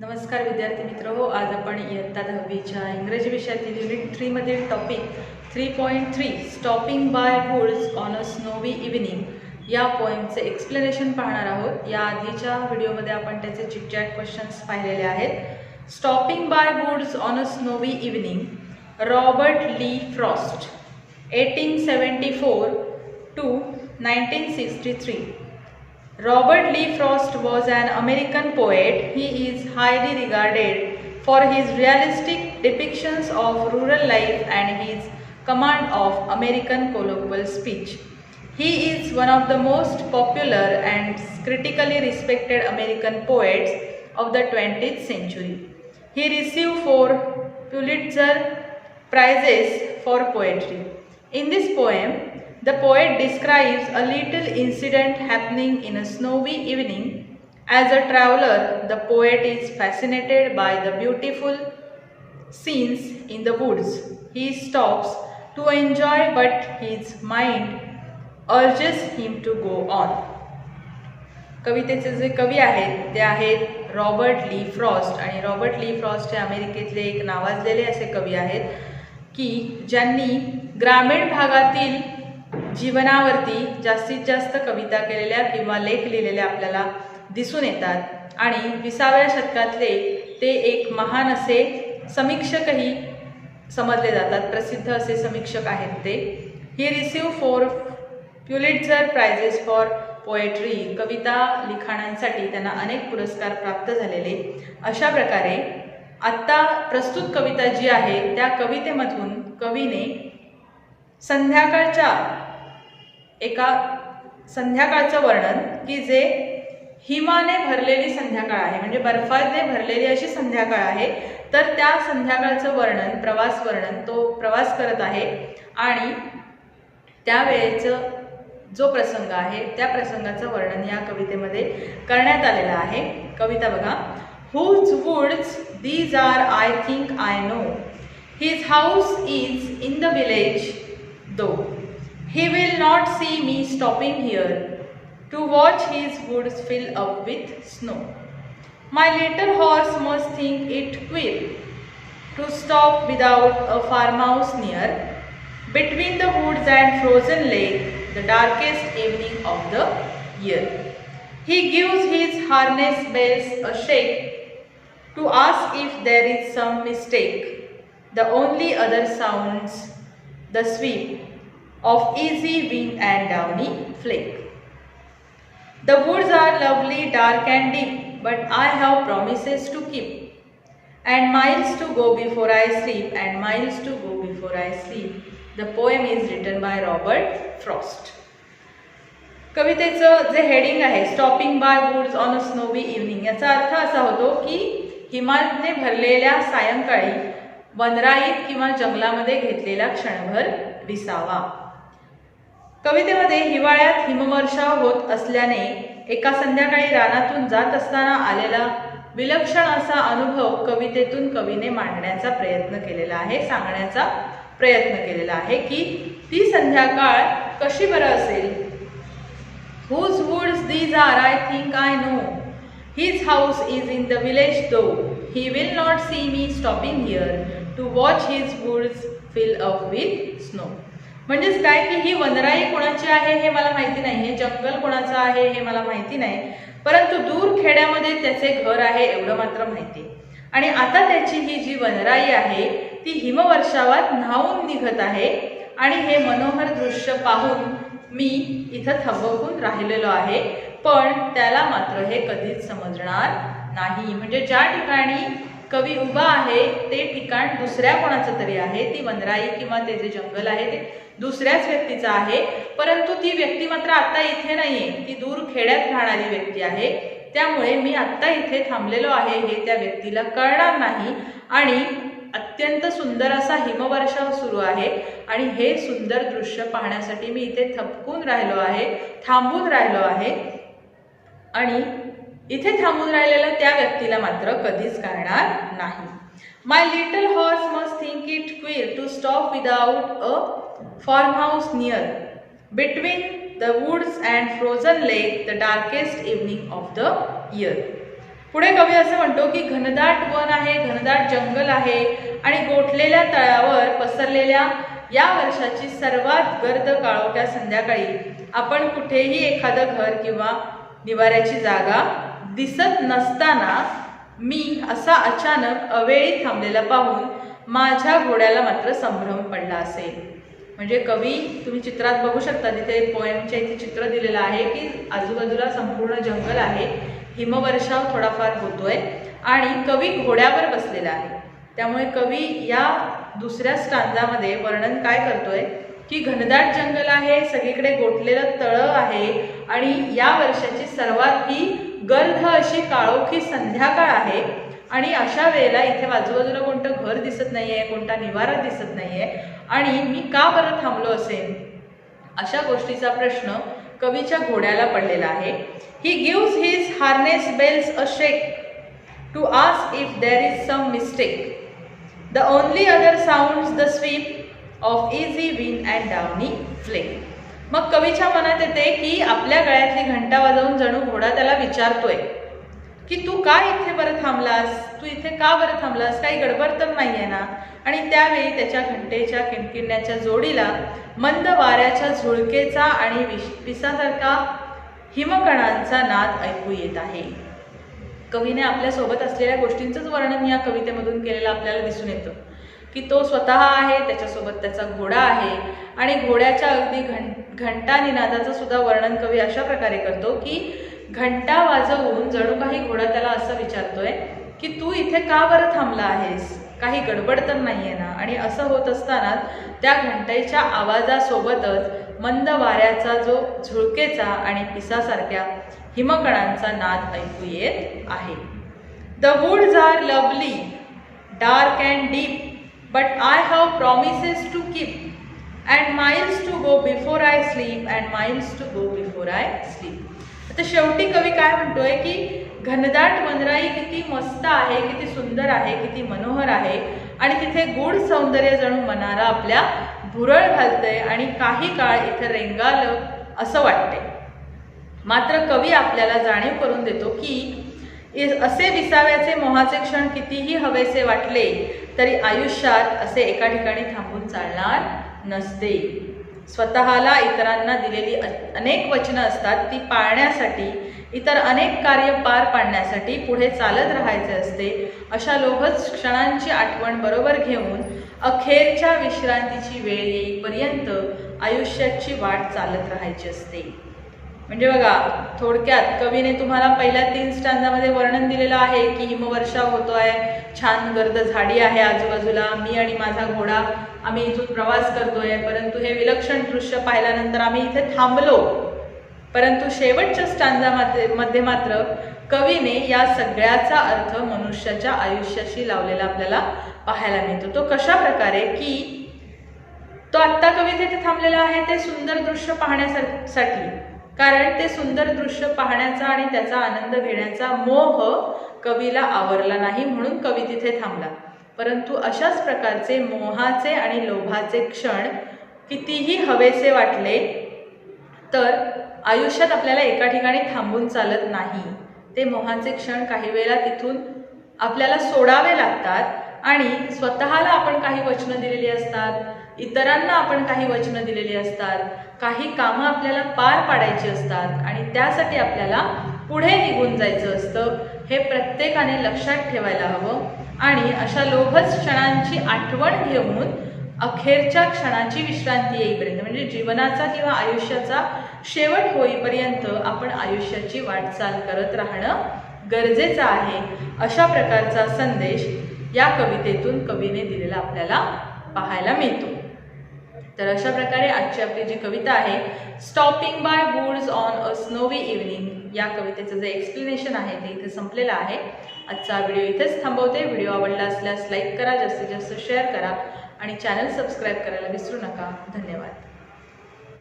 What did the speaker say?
नमस्कार विद्यार्थी मित्र आज आपण इयत्ता 10वीच्या इंग्रजी विषयातील युनिट 3 मधील topic 3.3 stopping by woods on a snowy evening या पोएमचे एक्सप्लेनेशन पाहणार आहोत। या आधीच्या व्हिडिओमध्ये आपण त्याचे चिटचॅट क्वेश्चन्स पाहिलेले आहेत। Stopping by woods on a snowy evening, Robert Lee Frost 1874 to 1963। Robert Lee Frost was an American poet. He is highly regarded for his realistic depictions of rural life and his command of American colloquial speech. He is one of the most popular and critically respected American poets of the 20th century. He received 4 Pulitzer Prizes for poetry. In this poem, the poet describes a little incident happening in a snowy evening. As a traveler, the poet is fascinated by the beautiful scenes in the woods. He stops to enjoy, but his mind urges him to go on. कवितेचे जे कवी आहेत ते आहेत Robert Lee Frost आणि Robert Lee Frost हे अमेरिकेतले एक नावाजलेले असे कवी आहेत की ज्यांनी ग्रामीण भागातील जीवनावरती जास्तीत जास्त कविता केलेल्या किंवा लेख लिहिलेले आपल्याला दिसून येतात आणि 20व्या शतकातले ते एक महान असे समीक्षकही समजले जातात, प्रसिद्ध असे समीक्षक आहेत ते। ही रिसीव्ह 4 प्युलिट्झर प्राइजेस फॉर पोएट्री, कविता लिखाणांसाठी त्यांना अनेक पुरस्कार प्राप्त झालेले। अशा प्रकारे आत्ता प्रस्तुत कविता जी आहे त्या कवितेमधून कवीने संध्याकाळचं वर्णन की जे हिमाने भरलेली संध्याकाळ आहे, म्हणजे बर्फाने भरलेली अशी संध्याकाळ आहे, तर त्या संध्याकाळचं वर्णन, प्रवास वर्णन, तो प्रवास करत आहे आणि त्यावेळेचं जो प्रसंग आहे त्या प्रसंगाचं वर्णन या कवितेमध्ये करण्यात आलेलं आहे। कविता बघा। Whose woods these are, I think I know. His house is in the village, though he will not see me stopping here to watch his woods fill up with snow. My little horse must think it queer to stop without a farmhouse near, between the woods and frozen lake, the darkest evening of the year. He gives his harness bells a shake to ask if there is some mistake. The only other sounds the sweep of easy wind and downy flake. The woods are lovely, dark and deep, but I have promises to keep, and miles to go before I sleep, and miles to go before I sleep. The poem is written by Robert Frost. कवितेचं जे heading आहे stopping by woods on a snowy evening, याचा अर्थ असा होतो की हिमाने भरलेल्या सायंकाळी वनराईत किंवा जंगलामध्ये घेतलेला क्षणभर विसावा। कवितेमध्ये हिवाळ्यात हिमवर्षाव होत असल्याने एका संध्याकाळी रानातून जात असताना आलेला विलक्षण असा अनुभव कवितेतून कवीने मांडण्याचा प्रयत्न केलेला आहे, सांगण्याचा प्रयत्न केलेला आहे की ती संध्याकाळ कशी बरं असेल। Whose woods these are, I think I know. His house is in the village, though he will not see me stopping here to watch his woods fill up with snow. म्हणजेच काय की ही वनराई कोणाची आहे हे मला माहिती नाही, हे जंगल कोणाचं आहे हे मला माहिती नाही, परंतु दूर खेड्यामध्ये त्याचे घर आहे एवढं मात्र माहिती। आणि आता त्याची ही जी वनराई आहे ती हिमवर्षावात न्हावून निघत आहे आणि हे मनोहर दृश्य पाहून मी इथं थबकून राहिलेलो आहे, पण त्याला मात्र हे कधीच समजणार नाही। म्हणजे ज्या ठिकाणी कवी उभा आहे ते ठिकाण दुसऱ्या कोणाचं तरी आहे, ती वनराई किंवा ते जे जंगल आहे ते दुसऱ्याच व्यक्तीचं आहे, परंतु ती व्यक्ती मात्र आता इथे नाहीये, ती दूर खेड्यात राहणारी व्यक्ती आहे। त्यामुळे मी आता इथे थांबलेलो आहे हे त्या व्यक्तीला कळणार नाही आणि अत्यंत सुंदर असा हिमवर्षाव सुरू आहे आणि हे सुंदर दृश्य पाहण्यासाठी मी इथे थबकून राहिलो आहे, थांबून राहिलो आहे आणि इथे थांबून राहिलेल्या त्या व्यक्तीला मात्र कधीच कळणार नाही। My little horse must think it queer to stop without a farmhouse near, between the woods and frozen lake, the darkest evening of the year. पुढे कवी असं म्हणतो की घनदाट वन आहे, घनदाट जंगल आहे आणि गोठलेल्या तळ्यावर पसरलेल्या या वर्षाची सर्वात गर्द काळोख्या संध्याकाळी आपण कुठेही एखादं घर किंवा निवाऱ्याची जागा दिसत नसताना मी असा अचानक अवेळी थांबलेला पाहून माझ्या घोड्याला मात्र संभ्रम पडला असेल. म्हणजे कवी तुम्ही चित्रात बघू शकता, तिथे पोएमच्या इथे चित्र दिलेलं आहे की आजूबाजूला संपूर्ण जंगल आहे, हिमवर्षाव थोडाफार होतोय आणि कवी घोड्यावर बसलेला आहे. त्यामुळे कवी या दुसऱ्या स्टांजामध्ये वर्णन काय करतोय की घनदाट जंगल आहे, सगळीकडे गोठलेलं तळं आहे आणि या वर्षाची सर्वात ही गर्द अशी काळोखी संध्याकाळ आहे आणि अशा वेळेला इथे आजूबाजूला कोणतं घर दिसत नाहीये, कोणता निवारा दिसत नाहीये आणि मी का बरं थांबलो असेल, अशा गोष्टीचा प्रश्न कवीच्या घोड्याला पडलेला आहे. He gives his harness bells a shake to ask if there is some mistake. The only other sounds the sweep of easy wind and downy flame. मग कवीच्या मनात येते की आपल्या गळ्यातली घंटा वाजवून जणू घोडा त्याला विचारतोय की तू का इथे बरं थांबलास, तू इथे का बरं थांबलास, काही गडबड तर नाहीये ना. आणि त्यावेळी त्याच्या घंटेच्या किणकिणण्याच्या जोडीला मंद वाऱ्याच्या झुळकेचा आणि पिसासारखा हिमकणांचा नाद ऐकू येत आहे. कवीने आपल्या सोबत असलेल्या गोष्टींचंच वर्णन या कवितेमधून केलेलं आपल्याला दिसून येतं की तो स्वतः आहे, त्याच्यासोबत त्याचा घोडा आहे आणि घोड्याच्या अगदी घंटा निनादाचं सुद्धा वर्णन कवी अशा प्रकारे करतो की घंटा वाजवून जणू काही घोडा त्याला असं विचारतोय की तू इथे का बरं थांबला आहेस, काही गडबड तर नाहीये ना. आणि असं होत असताना त्या घंटेच्या आवाजासोबतच मंद वाऱ्याचा जो झुळकेचा आणि पिसासारख्या हिमकणांचा नाद ऐकू येत आहे. The woods are lovely, dark and deep, but I have promises to keep and miles to go before I sleep and miles to go before I sleep. आता शेवटी कवी काय म्हणतोय की घनदाट वनराई किती मस्त आहे, किती सुंदर आहे, किती मनोहर आहे आणि तिथे गूढ सौंदर्य जणू मनाला आपल्या भुरळ घालतंय आणि काही काळ इथे रेंगाळलं असं वाटते. मात्र कवी आपल्याला जाणीव करून देतो की असे विसाव्याचे मोहाचे क्षण कितीही हवेसे वाटले तरी आयुष्यात असे एका ठिकाणी थांबून चालणार नसते. स्वतःला इतरांना दिलेली अनेक वचनं असतात, ती पाळण्यासाठी, इतर अनेक कार्य पार पाडण्यासाठी पुढे चालत राहायचे असते. अशा लोभच क्षणांची आठवण बरोबर घेऊन अखेरच्या विश्रांतीची वेळ येईपर्यंत आयुष्याची वाट चालत राहायची असते. म्हणजे बघा, थोडक्यात कवीने तुम्हाला पहिल्या 3 स्टांजामध्ये वर्णन दिलेलं आहे की हिमवर्षाव होतोय, छान गर्द झाडी आहे आजूबाजूला, मी आणि माझा घोडा आम्ही इथून प्रवास करतोय, परंतु हे विलक्षण दृश्य पाहिल्यानंतर आम्ही इथे थांबलो. परंतु शेवटच्या स्टांजामध्ये मात्र कवीने या सगळ्याचा अर्थ मनुष्याच्या आयुष्याशी लावलेला आपल्याला पाहायला मिळतो. तो कशा प्रकारे की तो आत्ता कवी तिथे थांबलेला आहे ते सुंदर दृश्य पाहण्यासाठी, कारण ते सुंदर दृश्य पाहण्याचा आणि त्याचा आनंद घेण्याचा मोह कवीला आवरला नाही म्हणून कवी तिथे थांबला. परंतु अशाच प्रकारचे मोहाचे आणि लोभाचे क्षण कितीही हवेसे वाटले तर आयुष्यात आपल्याला एका ठिकाणी थांबून चालत नाही. ते मोहाचे क्षण काही वेळेला तिथून आपल्याला सोडावे लागतात आणि स्वतःला आपण काही वचनं दिलेली असतात, इतरांना आपण काही वचनं दिलेली असतात, काही कामं आपल्याला पार पाडायची असतात आणि त्यासाठी आपल्याला पुढे निघून जायचं असतं. हे प्रत्येकाने लक्षात ठेवायला हवं आणि अशा लोभस क्षणांची आठवण घेऊन अखेरच्या क्षणाची विश्रांती येईपर्यंत, म्हणजे जीवनाचा किंवा आयुष्याचा शेवट होईपर्यंत आपण आयुष्याची वाटचाल करत राहणं गरजेचं आहे. अशा प्रकारचा संदेश या कवितेतून कवीने दिलेला आपल्याला पाहायला मिळतो. तर अशा प्रकारे आजची आपली जी कविता आहे stopping bye woods on a snowy evening, या कवितेचं जे एक्सप्लेनेशन आहे ते इथे संपलेलं आहे. आजचा व्हिडिओ इथेच थांबवते. व्हिडिओ आवडला असल्यास लाईक करा, जास्तीत जास्त शेअर करा आणि चॅनल सबस्क्राईब करायला विसरू नका. धन्यवाद.